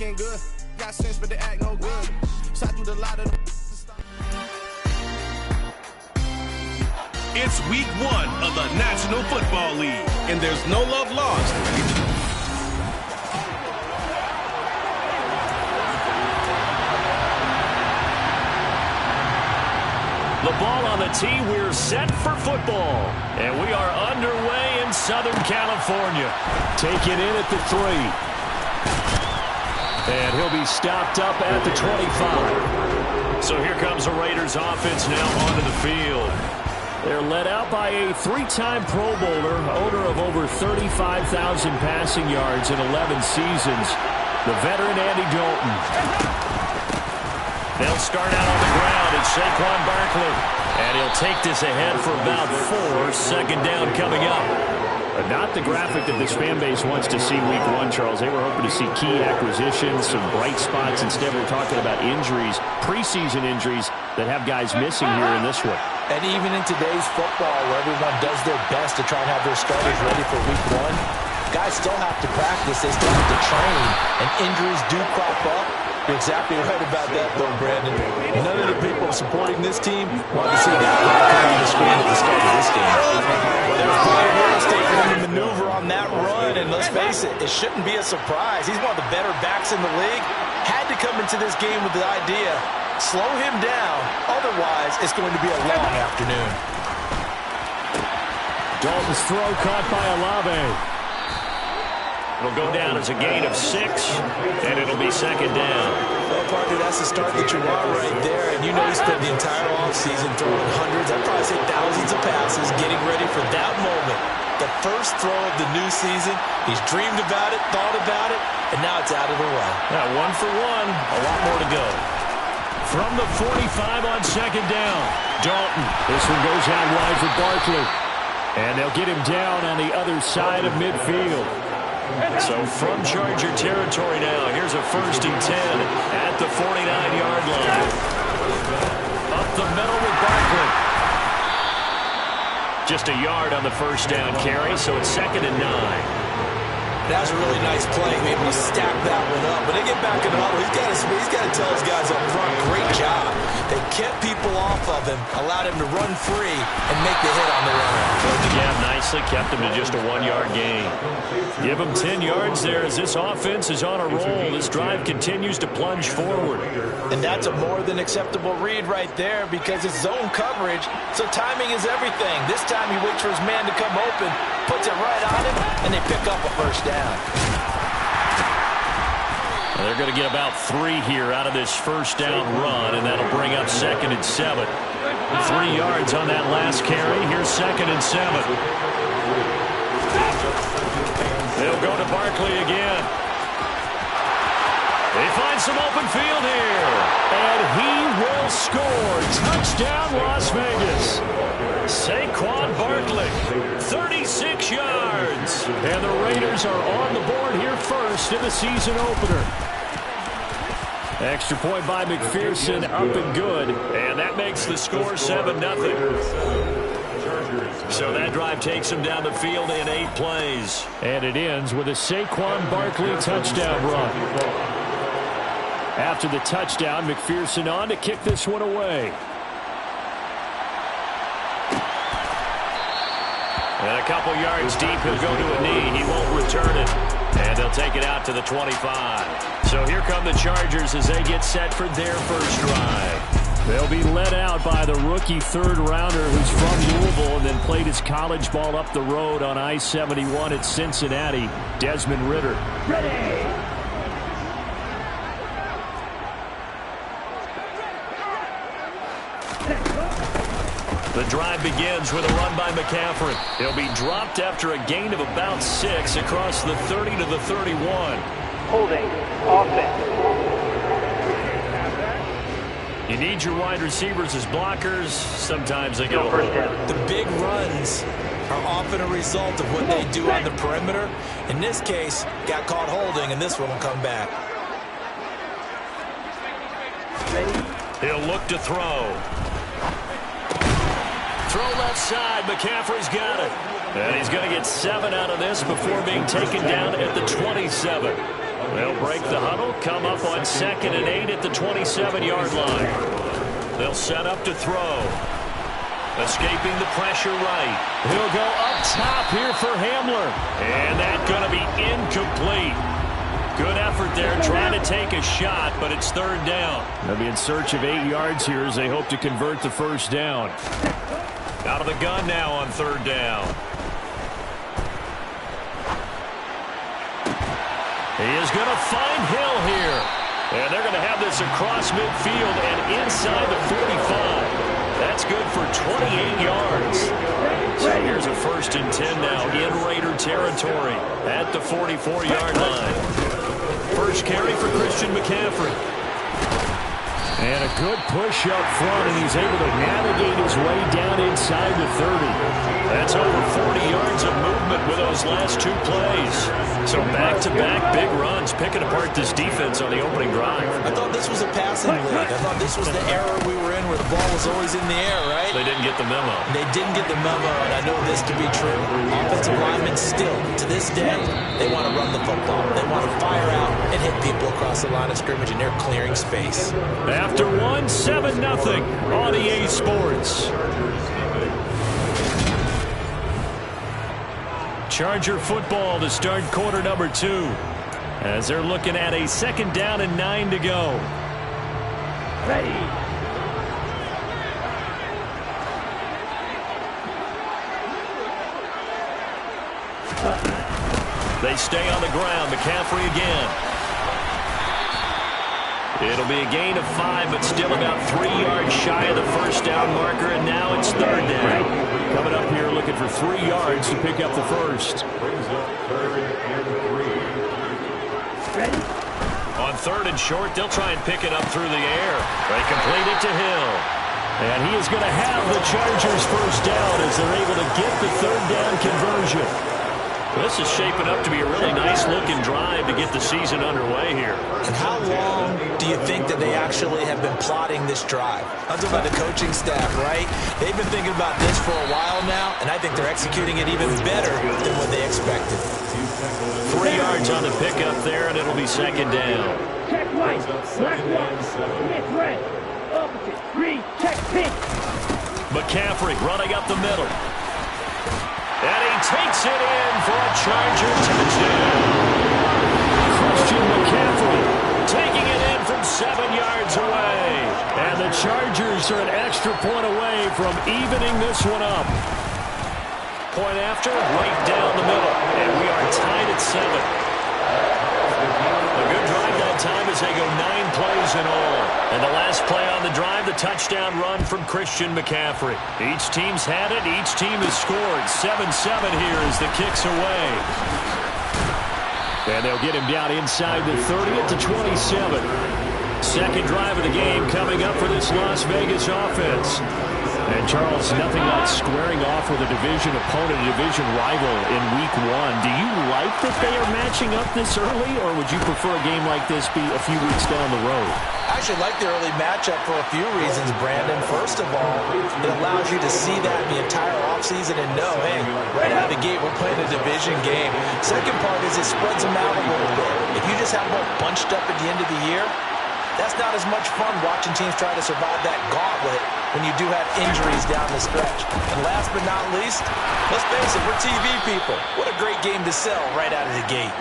Good. Got sense, but they act no good. So I do the lot of them. It's week 1 of the National Football League, and there's no love lost. The ball on the tee, we're set for football. And we are underway in Southern California. Taken in at the 3. And he'll be stopped up at the 25. So here comes the Raiders offense now onto the field. They're led out by a 3-time Pro Bowler, owner of over 35,000 passing yards in 11 seasons, the veteran Andy Dalton. They'll start out on the ground. It's Saquon Barkley. And he'll take this ahead for about 4. Second down coming up. But not the graphic that this fan base wants to see week 1, Charles. They were hoping to see key acquisitions, some bright spots. Instead, we're talking about injuries, preseason injuries that have guys missing here in this one. And even in today's football, where everyone does their best to try and have their starters ready for week 1, guys still have to practice. They still have to train, and injuries do crop up. You're exactly right about that, though, Brandon. None of the people supporting this team want to see that guy come on the screen at the start of this game. Well, there's plenty of real estate for him to maneuver on that run, and let's face it, it shouldn't be a surprise. He's one of the better backs in the league. Had to come into this game with the idea, slow him down, otherwise it's going to be a long afternoon. Dalton's throw caught by Olave. It'll go down as a gain of 6, and it'll be second down. Well, partner, that's the start that you want right there, and you know he spent the entire offseason throwing hundreds, I'd probably say thousands of passes, getting ready for that moment. The first throw of the new season, he's dreamed about it, thought about it, and now it's out of the way. Yeah, 1 for 1, a lot more to go. From the 45 on second down, Dalton. This one goes out wide for Barkley. And they'll get him down on the other side of midfield. So from Charger territory now, here's a 1st and 10 at the 49-yard line. Up the middle with Barkley. Just a yard on the first down carry, so it's 2nd and 9. That was a really nice play, able to stack that one up. But they get back in the huddle. He's got to tell his guys up front, great job. They kept people off of him, allowed him to run free and make the hit on the run. Closed the gap nicely, kept him to just a 1-yard gain. Give him 10 yards there as this offense is on a roll. This drive continues to plunge forward. And that's a more than acceptable read right there because it's zone coverage, so timing is everything. This time he waits for his man to come open, puts it right on him, and they pick up a first down. Well, they're going to get about 3 here out of this first down run, and that'll bring up 2nd and 7. 3 yards on that last carry. Here's 2nd and 7. They'll go to Barkley again. They find some open field here, and he will score. Touchdown, Las Vegas. Saquon Barkley, 36 yards. And the Raiders are on the board here first in the season opener. Extra point by McPherson, up and good. And that makes the score 7-0. So that drive takes him down the field in 8 plays. And it ends with a Saquon Barkley touchdown run. After the touchdown, McPherson on to kick this one away. And a couple yards deep, he'll go to a knee. He won't return it. And they'll take it out to the 25. So here come the Chargers as they get set for their first drive. They'll be led out by the rookie 3rd-rounder who's from Louisville and then played his college ball up the road on I-71 at Cincinnati, Desmond Ridder. Ready! The drive begins with a run by McCaffrey. He'll be dropped after a gain of about 6 across the 30 to the 31. Holding. Offense. You need your wide receivers as blockers. Sometimes they get over. The big runs are often a result of what they do on the perimeter. In this case, got caught holding, and this one will come back. He'll look to throw. Throw left side. McCaffrey's got it. And he's going to get 7 out of this before being taken down at the 27. They'll break the huddle, come up on 2nd and 8 at the 27-yard line. They'll set up to throw. Escaping the pressure right. He'll go up top here for Hamler. And that's going to be incomplete. Good effort there trying to take a shot, but it's 3rd down. They'll be in search of 8 yards here as they hope to convert the 1st down. Out of the gun now on 3rd down. He is going to find Hill here. And they're going to have this across midfield and inside the 45. That's good for 28 yards. So here's a 1st and 10 now in Raider territory at the 44-yard line. First carry for Christian McCaffrey. And a good push up front, and he's able to navigate his way down inside the 30. That's over 40 yards of movement with those last 2 plays. So back-to-back big runs, picking apart this defense on the opening drive. I thought this was a passing league. I thought this was the era we were in where the ball was always in the air, right? They didn't get the memo. They didn't get the memo, and I know this to be true. Offensive linemen still, to this day, they want to run the football. They want to fire out and hit people across the line of scrimmage, and they're clearing space. After 1, 7-0 on EA Sports. Charger football to start quarter number 2. As they're looking at a 2nd down and 9 to go. Ready. They stay on the ground. McCaffrey again. It'll be a gain of 5, but still about 3 yards shy of the 1st down marker, and now it's 3rd down. Coming up here looking for 3 yards to pick up the 1st. On 3rd and short, they'll try and pick it up through the air. They complete it to Hill. And he is going to have the Chargers 1st down as they're able to get the 3rd down conversion. This is shaping up to be a really nice-looking drive to get the season underway here. And how long do you think that they actually have been plotting this drive? I'm talking about the coaching staff, right? They've been thinking about this for a while now, and I think they're executing it even better than what they expected. 3 yards on the pickup there, and it'll be 2nd down. Check white. Black one. Hit red. Opposite. Green. Check pink. McCaffrey running up the middle. And he takes it in for a Charger touchdown. Christian McCaffrey taking it in from 7 yards away. And the Chargers are an extra point away from evening this one up. Point after, right down the middle. And we are tied at 7. A good drive that time as they go 9 plays in all. And the last play on the drive, the touchdown run from Christian McCaffrey. Each team's had it. Each team has scored. 7-7 here as the kick's away. And they'll get him down inside the 30 at the 27. Second drive of the game coming up for this Las Vegas offense. And, Charles, nothing like squaring off with a division opponent, a division rival in Week 1. Do you like that they are matching up this early, or would you prefer a game like this be a few weeks down the road? I actually like the early matchup for a few reasons, Brandon. First of all, it allows you to see that the entire offseason and know, hey, right out of the gate, we're playing a division game. Second part is it spreads them out a little bit. If you just have them all bunched up at the end of the year, that's not as much fun watching teams try to survive that gauntlet when you do have injuries down the stretch. And last but not least, let's face it, we're TV people. What a great game to sell right out of the gate.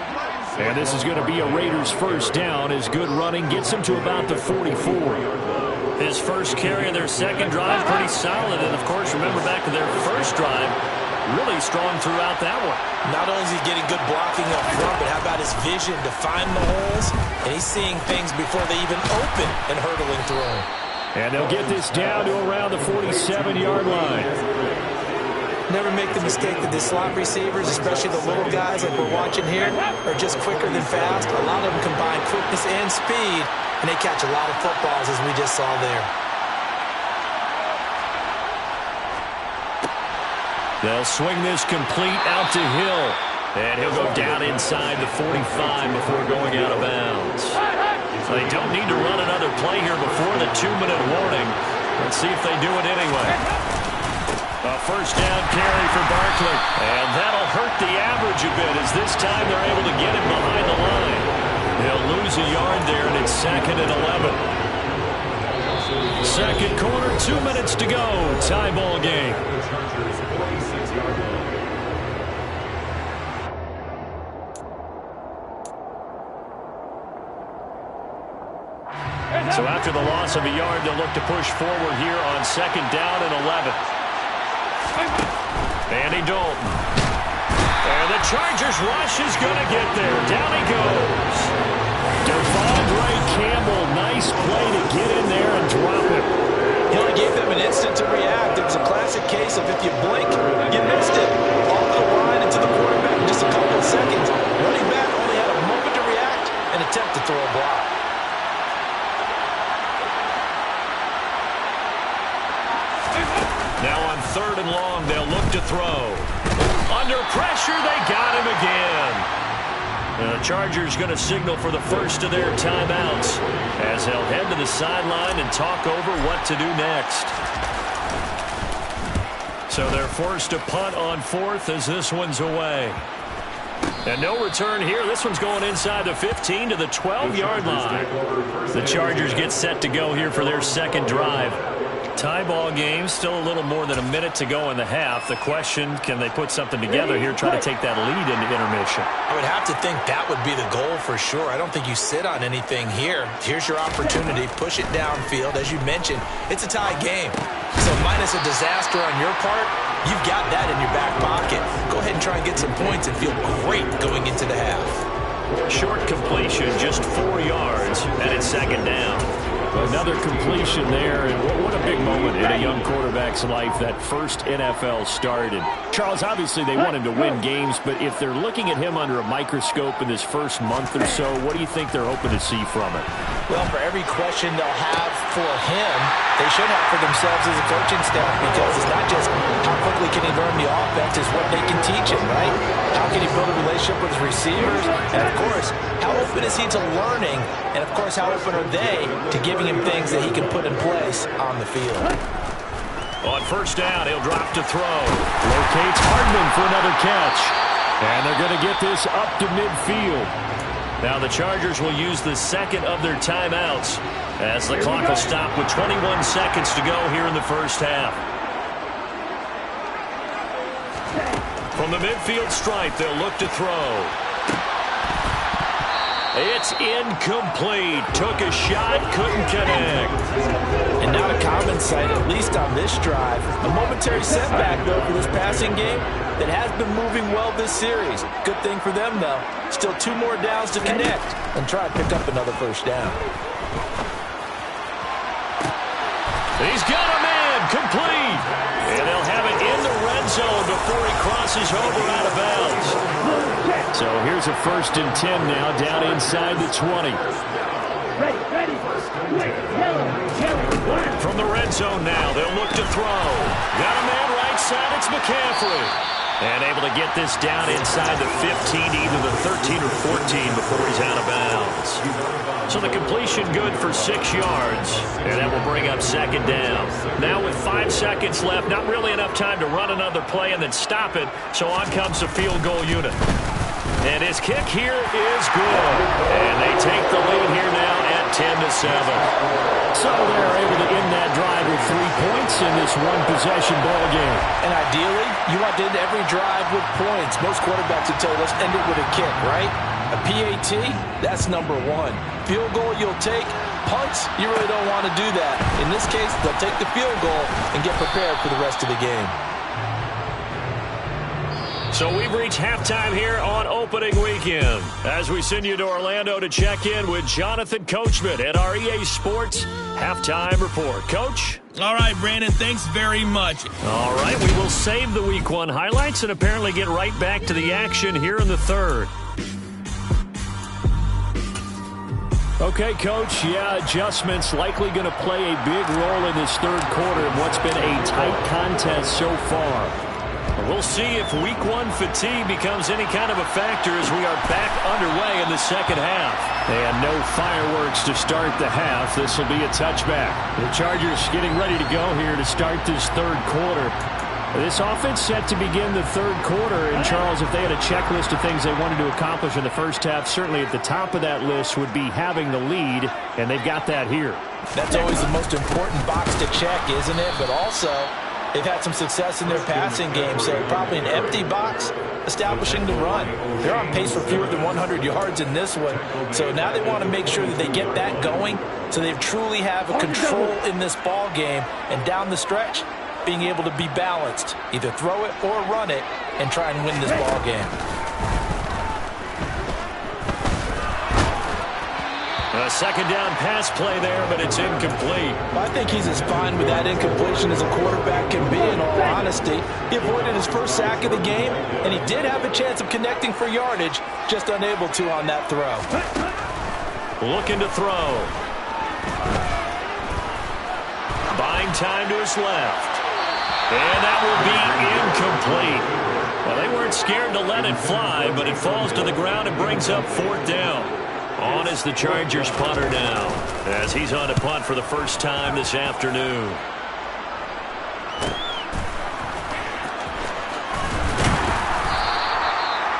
And this is going to be a Raiders 1st down as good running gets him to about the 44. His first carry of their second drive, pretty solid. And, of course, remember back to their first drive, really strong throughout that one. Not only is he getting good blocking up front, but how about his vision to find the holes? And he's seeing things before they even open and hurdling through them. And they'll get this down to around the 47-yard line. Never make the mistake that the slot receivers, especially the little guys like we're watching here, are just quicker than fast. A lot of them combine quickness and speed, and they catch a lot of footballs, as we just saw there. They'll swing this complete out to Hill. And he'll go down inside the 45 before going out of bounds. So they don't need to run another play here before the 2-minute warning. Let's see if they do it anyway. A first down carry for Barkley. And that'll hurt the average a bit as this time they're able to get him behind the line. He'll lose a yard there, and it's 2nd and 11. Second quarter, 2 minutes to go. Tie ball game. So after the loss of a yard, they'll look to push forward here on 2nd down and 11. Andy Dalton. And the Chargers rush is going to get there. Down he goes. Devondre Campbell, nice play to get in there and drop it. He only gave them an instant to react. It was a classic case of if you blink, you missed it. Off the line into the quarterback in just a couple of seconds. Running back only had a moment to react and attempt to throw a block. Now on 3rd and long, they'll look to throw. Under pressure, they got him again. The Chargers going to signal for the first of their timeouts as they'll head to the sideline and talk over what to do next. So they're forced to punt on 4th as this one's away. And no return here. This one's going inside the 15 to the 12-yard line. The Chargers get set to go here for their second drive. Tie ball game, still a little more than a minute to go in the half. The question, can they put something together here, try to take that lead into intermission? I would have to think that would be the goal for sure. I don't think you sit on anything here. Here's your opportunity. Push it downfield. As you mentioned, it's a tie game. So minus a disaster on your part, you've got that in your back pocket. Go ahead and try and get some points and feel great going into the half. Short completion, just 4 yards, and it's 2nd down. Another completion there, and what a big moment in a young quarterback's life, that first NFL start. And Charles, obviously they want him to win games, but if they're looking at him under a microscope in this first month or so, what do you think they're hoping to see from it? Well, for every question they'll have for him, they should have for themselves as a coaching staff, because it's not just how quickly can he learn the offense, it's what they can teach him, right? How can he build a relationship with his receivers? And, of course, how open is he to learning? And, of course, how open are they to giving him things that he can put in place on the field? On 1st down, he'll drop to throw. Locates Hardman for another catch. And they're going to get this up to midfield. Now the Chargers will use the 2nd of their timeouts as the clock will stop with 21 seconds to go here in the first half. From the midfield stripe, they'll look to throw. It's incomplete. Took a shot, couldn't connect. And not a common sight, at least on this drive. A momentary setback, though, for this passing game that has been moving well this series. Good thing for them, though. Still 2 more downs to connect and try to pick up another first down. He's got a man, complete. And they'll have it in the red zone before he crosses over out of bounds. So here's a 1st and 10 now, down inside the 20. Ready. From the red zone now, they'll look to throw. Got a man right side, it's McCaffrey. And able to get this down inside the 15, either the 13 or 14 before he's out of bounds. So the completion good for 6 yards, and that will bring up 2nd down. Now with 5 seconds left, not really enough time to run another play and then stop it, so on comes the field goal unit. And his kick here is good. And they take the lead here now at 10-7. So they're able to end that drive with 3 points in this one-possession ball game. And ideally, you want to end every drive with points. Most quarterbacks would tell you, let's end it with a kick, right? A PAT, that's number 1. Field goal you'll take. Punts, you really don't want to do that. In this case, they'll take the field goal and get prepared for the rest of the game. So we've reached halftime here on opening weekend as we send you to Orlando to check in with Jonathan Coachman at our EA Sports Halftime Report. Coach? All right, Brandon, thanks very much. All right, we will save the Week 1 highlights and apparently get right back to the action here in the 3rd. Okay, Coach, adjustments likely going to play a big role in this 3rd quarter in what's been a tight contest so far. We'll see if Week 1 fatigue becomes any kind of a factor as we are back underway in the 2nd half. And no fireworks to start the half. This will be a touchback. The Chargers getting ready to go here to start this 3rd quarter. This offense set to begin the third quarter. And, Charles, if they had a checklist of things they wanted to accomplish in the first half, certainly at the top of that list would be having the lead, and they've got that here. That's always the most important box to check, isn't it? But also, they've had some success in their passing game, so probably an empty box establishing the run. They're on pace for fewer than 100 yards in this one, so now they want to make sure that they get that going so they truly have a control in this ball game, and down the stretch, being able to be balanced, either throw it or run it, and try and win this ball game. A second down pass play there, but it's incomplete. I think he's as fine with that incompletion as a quarterback can be, in all honesty. He avoided his first sack of the game, and he did have a chance of connecting for yardage, just unable to on that throw. Looking to throw. Buying time to his left. And that will be incomplete. Well, they weren't scared to let it fly, but it falls to the ground and brings up fourth down. On is the Chargers punter now, as he's on to punt for the first time this afternoon.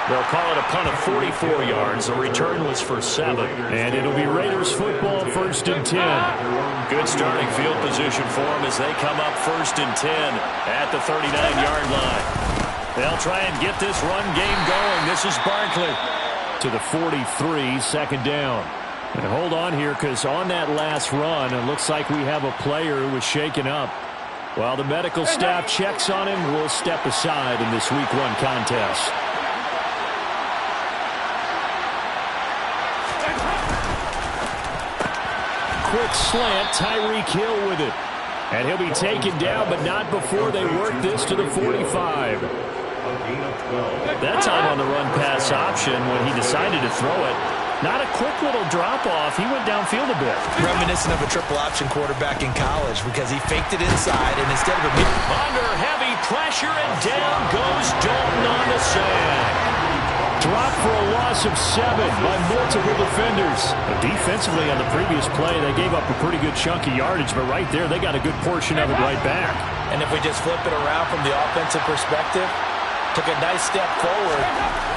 They'll call it a punt of 44 yards. The return was for 7. And it'll be Raiders football, 1st and 10. Good starting field position for them as they come up 1st and 10 at the 39-yard line. They'll try and get this run game going. This is Barkley to the 43, 2nd down. And hold on here, because on that last run, it looks like we have a player who was shaken up. While the medical staff checks on him, we'll step aside in this Week 1 contest. Quick slant, Tyreek Hill with it. And he'll be taken down, but not before they work this to the 45. That time on the run pass option when he decided to throw it. Not a quick little drop-off. He went downfield a bit. Reminiscent of a triple option quarterback in college, because he faked it inside, and instead of under heavy pressure, and down goes Dalton on the sack. Drop for a loss of 7 by multiple defenders. Defensively on the previous play, they gave up a pretty good chunk of yardage, but right there, they got a good portion of it right back. And if we just flip it around from the offensive perspective, took a nice step forward,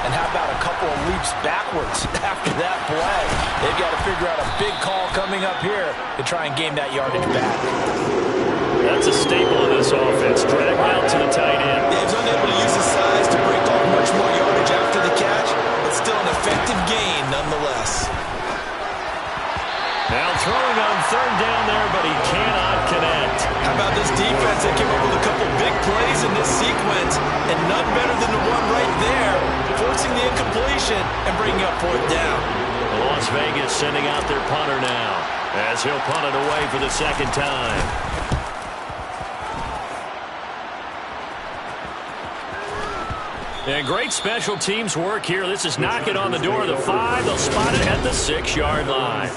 and how about a couple of leaps backwards after that play? They've got to figure out a big call coming up here to try and gain that yardage back. That's a staple of this offense. Drag out to the tight end. Yeah, he's unable to use his size to break off much more yardage after the catch, but still an effective gain nonetheless. Now throwing on 3rd down there, but he cannot connect. How about this defense that came up with a couple big plays in this sequence, and none better than the one right there, forcing the incompletion and bringing up 4th down. Las Vegas sending out their punter now, as he'll punt it away for the 2nd time. And great special teams work here. This is knocking on the door of the 5. They'll spot it at the 6-yard line.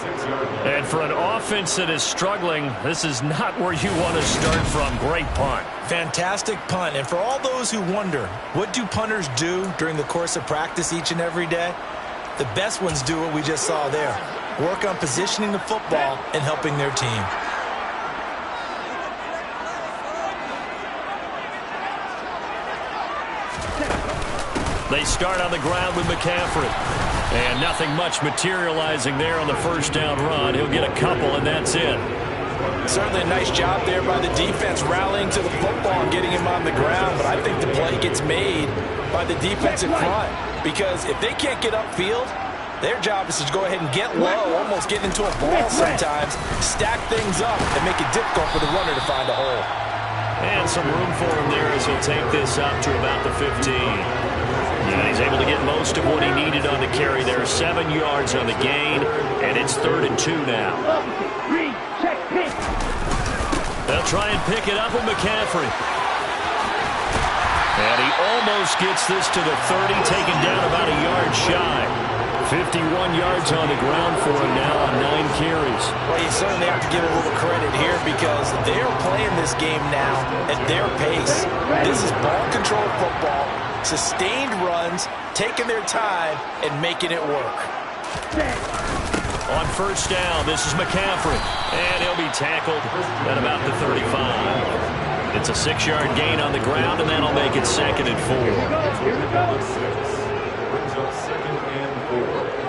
And for an offense that is struggling, this is not where you want to start from. Great punt. Fantastic punt. And for all those who wonder, what do punters do during the course of practice each and every day? The best ones do what we just saw there. Work on positioning the football and helping their team. They start on the ground with McCaffrey. And nothing much materializing there on the 1st down run. He'll get a couple, and that's it. Certainly a nice job there by the defense rallying to the football and getting him on the ground. But I think the play gets made by the defensive front, because if they can't get upfield, their job is to go ahead and get low, almost get into a ball sometimes, stack things up, and make it difficult for the runner to find a hole. And some room for him there as he'll take this up to about the 15. And he's able to get most of what he needed on the carry there. 7 yards on the gain, and it's 3rd and 2 now. They'll try and pick it up with McCaffrey. And he almost gets this to the 30, taken down about a yard shy. 51 yards on the ground for him now on 9 carries. Well, you certainly have to give a little credit here, because they're playing this game now at their pace. This is ball control football, sustained runs, taking their time, and making it work. On 1st down, this is McCaffrey. And he'll be tackled at about the 35. It's a 6-yard gain on the ground, and that'll make it 2nd and 4. Here we go. Brings up 2nd and 4.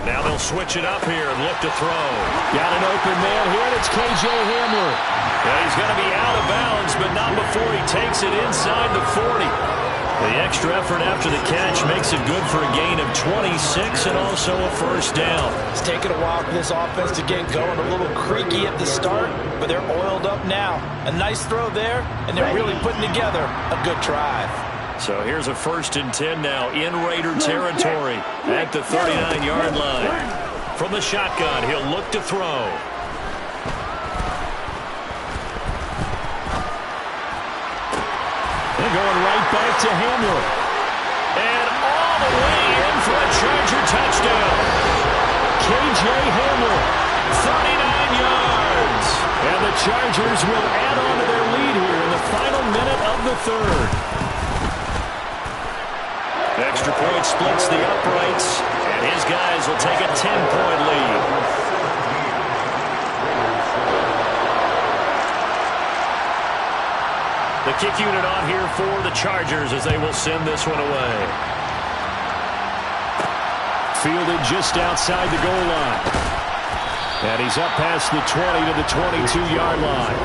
Now they'll switch it up here and look to throw. Got an open man here, and it's K.J. Hamler. Yeah, he's going to be out of bounds, but not before he takes it inside the 40. The extra effort after the catch makes it good for a gain of 26 and also a first down. It's taken a while for this offense to get going. A little creaky at the start, but they're oiled up now. A nice throw there, and they're really putting together a good drive. So here's a 1st and 10 now in Raider territory at the 39-yard line. From the shotgun, he'll look to throw. They're going right back to Hamler. And all the way in for a Charger touchdown. K.J. Hamler, 39 yards. And the Chargers will add on to their lead here in the final minute of the 3rd. Extra point splits the uprights, and his guys will take a 10-point lead. The kick unit on here for the Chargers as they will send this one away. Fielded just outside the goal line. And he's up past the 20 to the 22-yard line.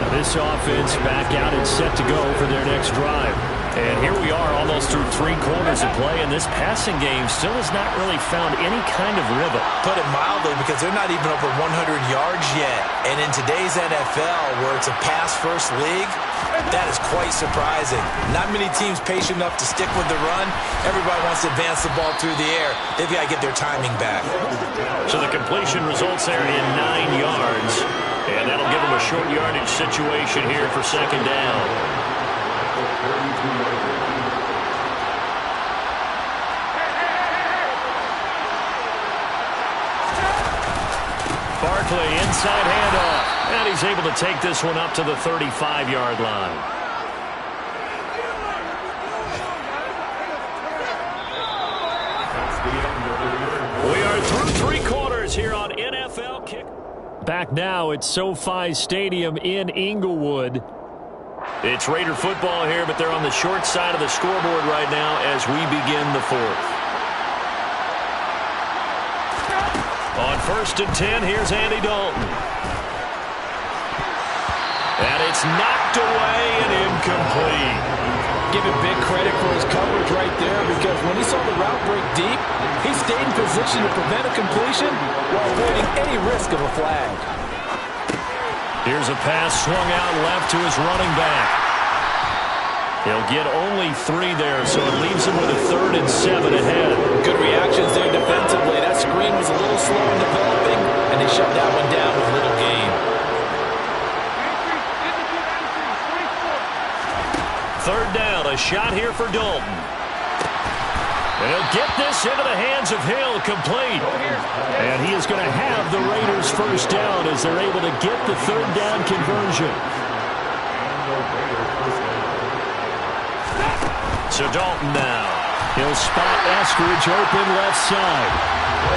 Now this offense back out and set to go for their next drive. And here we are almost through 3 quarters of play, and this passing game still has not really found any kind of rhythm. Put it mildly, because they're not even over 100 yards yet. And in today's NFL, where it's a pass-first league, that is quite surprising. Not many teams patient enough to stick with the run. Everybody wants to advance the ball through the air. They've got to get their timing back. So the completion results there in 9 yards. And that'll give them a short yardage situation here for 2nd down. Barkley, inside handoff. And he's able to take this one up to the 35-yard line. We are through 3 quarters here on NFL Kick. Back now at SoFi Stadium in Inglewood. It's Raider football here, but they're on the short side of the scoreboard right now as we begin the 4th. On 1st and 10, here's Andy Dalton. And it's knocked away and incomplete. Give him big credit for his coverage right there, because when he saw the route break deep, he stayed in position to prevent a completion while avoiding any risk of a flag. Here's a pass swung out left to his running back. He'll get only 3 there, so it leaves him with a 3rd and 7 ahead. Good reactions there defensively. That screen was a little slow in developing, and they shut that one down with little gain. 3rd down, a shot here for Dalton. And he'll get this into the hands of Hill, complete. And he is going to have the Raiders' first down as they're able to get the 3rd down conversion. So Dalton now. He'll spot Eskridge open left side.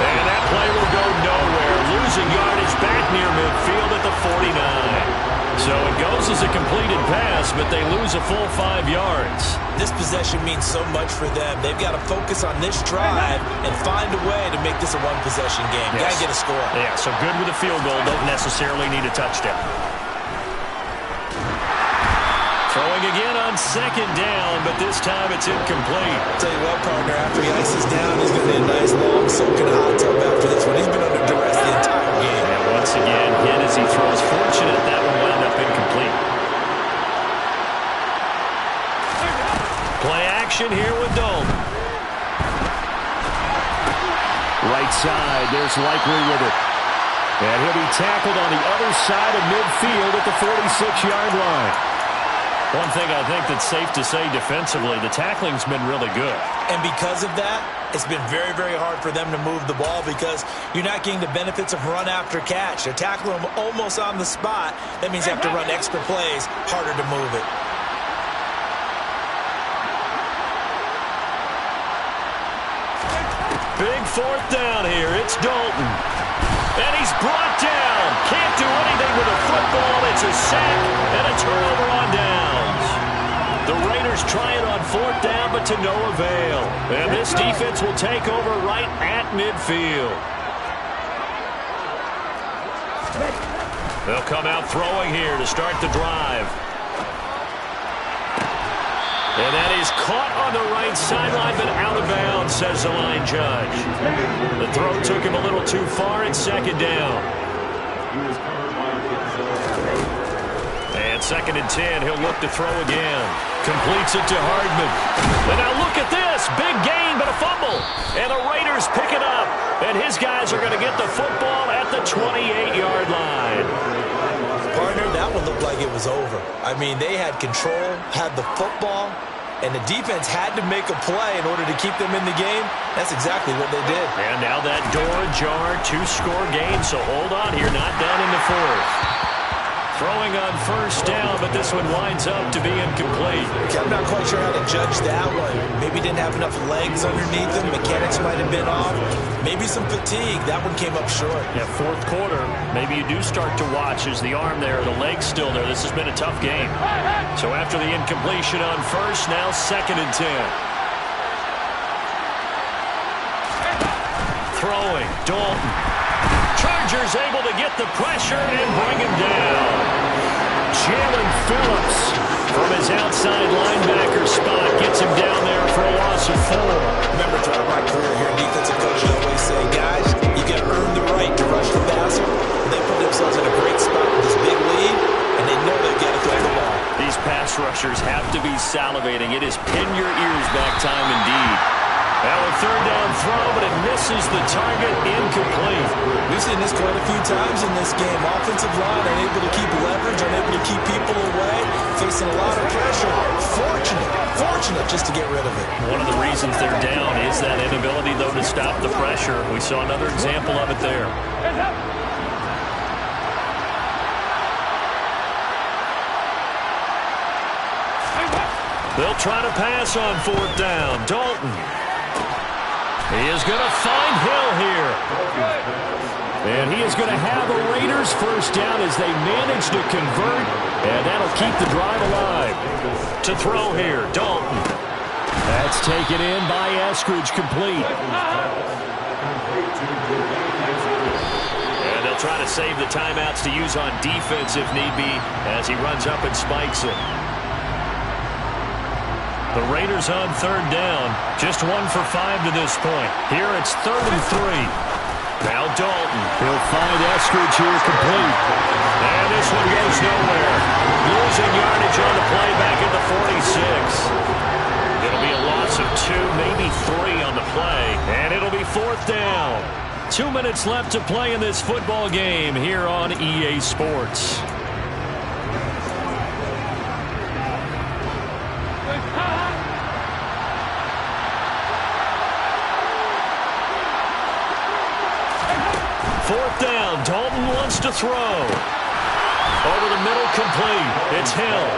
And that play will go nowhere. Losing yardage back near midfield at the 49. So it goes as a completed pass, but they lose a full 5 yards. This possession means so much for them. They've got to focus on this drive and find a way to make this a one-possession game. Yes. Got to get a score. Yeah, so good with a field goal. Don't necessarily need a touchdown. Throwing again on 2nd down, but this time it's incomplete. I'll tell you what, partner, after he ices down, he's going to be a nice, long, soaking hot tub after this one. He's been under duress the entire game. And once again, hit as he throws. Fortunate that one wound up incomplete. Play action here with Dalton. Right side, there's Likely with it. And he'll be tackled on the other side of midfield at the 46-yard line. One thing I think that's safe to say defensively, the tackling's been really good. And because of that, it's been very, very hard for them to move the ball because you're not getting the benefits of run after catch. They're tackling them almost on the spot. That means you have to run extra plays, harder to move it. Big 4th down here. It's Dalton. And he's brought down can't do anything with the football. It's a sack and a turnover on downs. The Raiders try it on 4th down, but to no avail. And this defense will take over right at midfield. They'll come out throwing here to start the drive. And that is caught on the right sideline, but out of bounds, says the line judge. The throw took him a little too far. It's 2nd down. And 2nd and 10, he'll look to throw again. Completes it to Hardman. And now look at this. Big gain, but a fumble. And the Raiders pick it up. And his guys are going to get the football at the 28-yard line. Partner, that one looked like it was over. I mean, they had control, had the football, and the defense had to make a play in order to keep them in the game. That's exactly what they did. And now that door ajar, 2-score game, so hold on here, not done in the 4th. Throwing on 1st down, but this one winds up to be incomplete. Okay, I'm not quite sure how to judge that one. Maybe didn't have enough legs underneath him. Mechanics might have been off. Maybe some fatigue. That one came up short. Yeah, 4th quarter, maybe you do start to watch. Is the arm there, the leg's still there? This has been a tough game. So after the incompletion on 1st, now 2nd and 10. Throwing, Dalton. Chargers able to get the pressure and bring him down. Jalen Phillips from his outside linebacker spot gets him down there for a loss of 4. Remember, throughout my career here, defensive coaches always say, guys, you got to earn the right to rush the passer. They put themselves in a great spot with this big lead, and they know they've got to throw the ball. These pass rushers have to be salivating. It is pin your ears back time indeed. Now a 3rd down throw, but it misses the target, incomplete. We've seen this quite a few times in this game. Offensive line unable to keep leverage, unable to keep people away, facing a lot of pressure. Fortunate just to get rid of it. One of the reasons they're down is that inability, though, to stop the pressure. We saw another example of it there. They'll try to pass on 4th down. Dalton. He is going to find Hill here. And he is going to have a Raiders 1st down as they manage to convert. And that'll keep the drive alive. To throw here, Dalton. That's taken in by Eskridge, complete. And they'll try to save the timeouts to use on defense if need be as he runs up and spikes it. The Raiders on 3rd down. Just 1 for 5 to this point. Here it's 3rd and 3. Now Dalton. He'll find Eskridge here complete. And this one goes nowhere. Losing yardage on the play back at the 46. It'll be a loss of 2, maybe 3 on the play. And it'll be 4th down. 2 minutes left to play in this football game here on EA Sports. Dalton wants to throw. Over the middle, complete. It's Hill.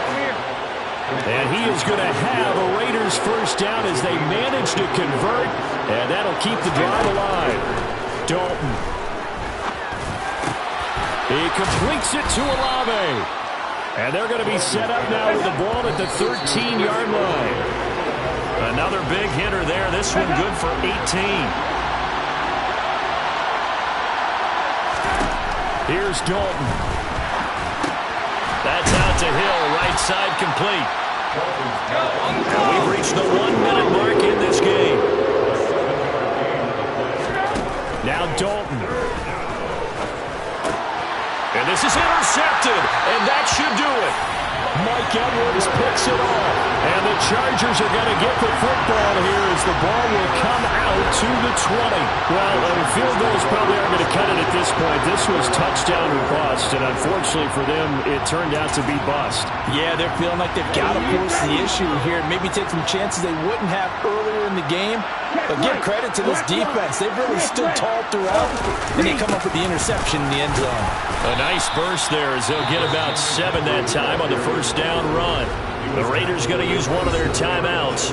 And he is going to have a Raiders 1st down as they manage to convert. And that'll keep the drive alive. Dalton. He completes it to Olave. And they're going to be set up now with the ball at the 13-yard line. Another big hitter there. This one good for 18. Here's Dalton. That's out to Hill, right side complete. And we've reached the 1-minute mark in this game. Now Dalton. And this is intercepted, and that should do it. Mike Edwards picks it off. And the Chargers are going to get the football here as the ball will come out to the 20. Well, the field goals probably aren't going to cut it at this point. This was touchdown or bust, and unfortunately for them, it turned out to be bust. Yeah, they're feeling like they've got to force the issue here and maybe take some chances they wouldn't have earlier in the game. But give credit to this defense. They've really stood tall throughout, and they come up with the interception in the end zone. A nice burst there as they'll get about 7 that time on the 1st down run. The Raiders going to use one of their timeouts.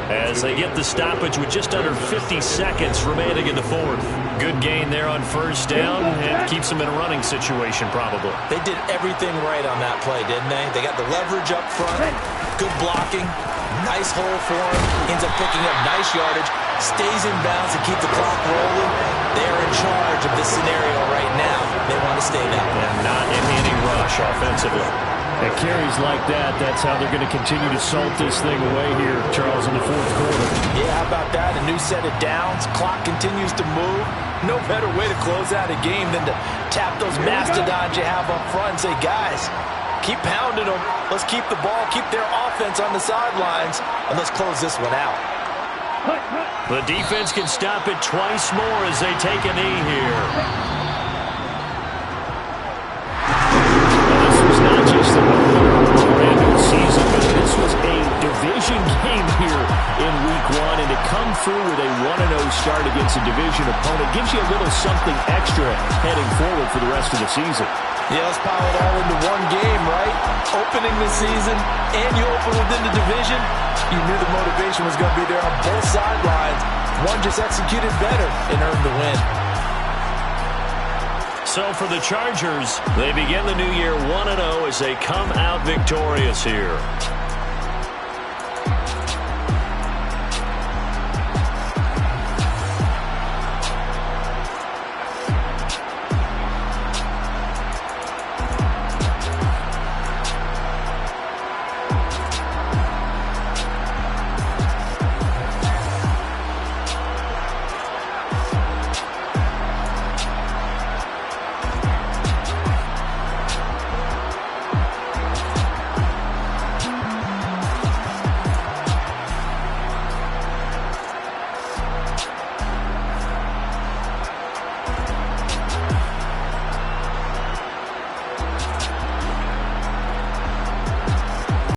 as they get the stoppage with just under 50 seconds remaining in the fourth. Good gain there on first down and keeps them in a running situation probably. They did everything right on that play, didn't they? They got the leverage up front, good blocking, nice hole for him, ends up picking up nice yardage, stays in bounds to keep the clock rolling. They're in charge of this scenario right now. They want to stay that way. And not in any rush offensively. At carries like that, that's how they're going to continue to salt this thing away here, Charles, in the fourth quarter. Yeah, how about that? A new set of downs. Clock continues to move. No better way to close out a game than to tap those mastodons you have up front and say, guys, keep pounding them. Let's keep the ball, keep their offense on the sidelines, and let's close this one out. The defense can stop it twice more as they take a knee here. This was not just a brand new season, but this was a division game here in Week 1, and to come through with a 1-0 start against a division opponent gives you a little something extra heading forward for the rest of the season. Yeah, let's pile it all into one game, right? Opening the season, and you open within the division. You knew the motivation was going to be there on both sidelines. One just executed better and earned the win. So for the Chargers, they begin the new year 1-0 as they come out victorious here.